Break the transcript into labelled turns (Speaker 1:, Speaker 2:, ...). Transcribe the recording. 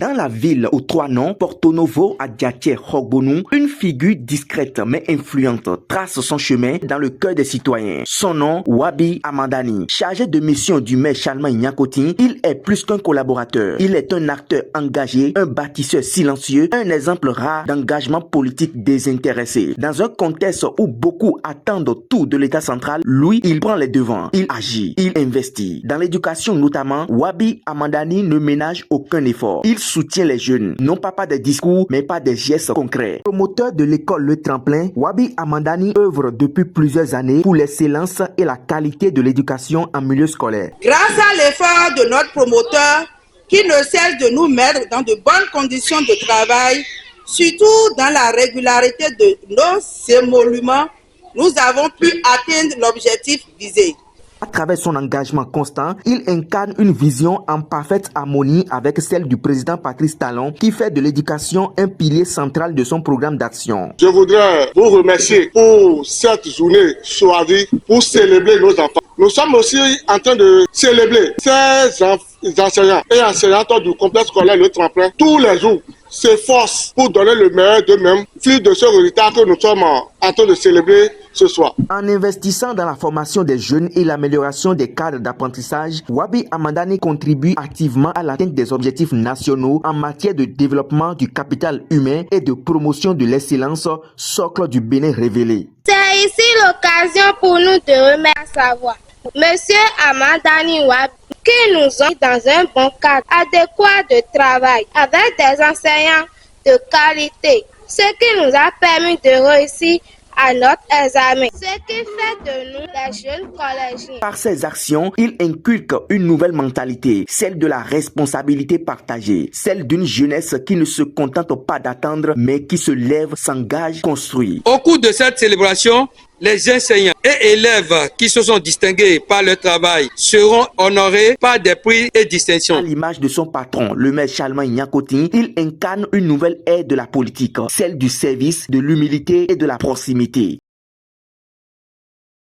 Speaker 1: Dans la ville aux trois noms, Porto Novo à Diaté Hogbonu, une figure discrète mais influente trace son chemin dans le cœur des citoyens. Son nom, Wabi Amandani. Chargé de mission du maire Chalma Nyakoti, il est plus qu'un collaborateur. Il est un acteur engagé, un bâtisseur silencieux, un exemple rare d'engagement politique désintéressé. Dans un contexte où beaucoup attendent tout de l'État central, lui, il prend les devants. Il agit, il investit. Dans l'éducation notamment, Wabi Amandani ne ménage aucun effort. Il soutient les jeunes, non pas par des discours, mais par des gestes concrets. Promoteur de l'école Le Tremplin, Wabi Amandani œuvre depuis plusieurs années pour l'excellence et la qualité de l'éducation en milieu scolaire.
Speaker 2: Grâce à l'effort de notre promoteur, qui ne cesse de nous mettre dans de bonnes conditions de travail, surtout dans la régularité de nos émoluments, nous avons pu atteindre l'objectif visé.
Speaker 1: À travers son engagement constant, il incarne une vision en parfaite harmonie avec celle du président Patrice Talon qui fait de l'éducation un pilier central de son programme d'action.
Speaker 3: Je voudrais vous remercier pour cette journée choisie pour célébrer nos enfants. Nous sommes aussi en train de célébrer ces enseignants et enseignantes du complexe scolaire Le Tremplin tous les jours s'efforcent pour donner le meilleur d'eux-mêmes, plus de ce résultat que nous sommes en train de célébrer ce soir.
Speaker 1: En investissant dans la formation des jeunes et l'amélioration des cadres d'apprentissage, Wabi Amandani contribue activement à l'atteinte des objectifs nationaux en matière de développement du capital humain et de promotion de l'excellence, socle du Bénin révélé.
Speaker 4: C'est ici l'occasion pour nous de remettre à savoir Monsieur Amandani Wabi, qui nous ont mis dans un bon cadre adéquat de travail avec des enseignants de qualité, ce qui nous a permis de réussir à notre examen, ce qui fait de nous des jeunes collégiens.
Speaker 1: Par ses actions, il inculque une nouvelle mentalité, celle de la responsabilité partagée, celle d'une jeunesse qui ne se contente pas d'attendre, mais qui se lève, s'engage, construit.
Speaker 5: Au cours de cette célébration, les enseignants et élèves qui se sont distingués par leur travail seront honorés par des prix et distinctions.
Speaker 1: À l'image de son patron, le maire Chalma Nyakoti, il incarne une nouvelle ère de la politique, celle du service, de l'humilité et de la proximité.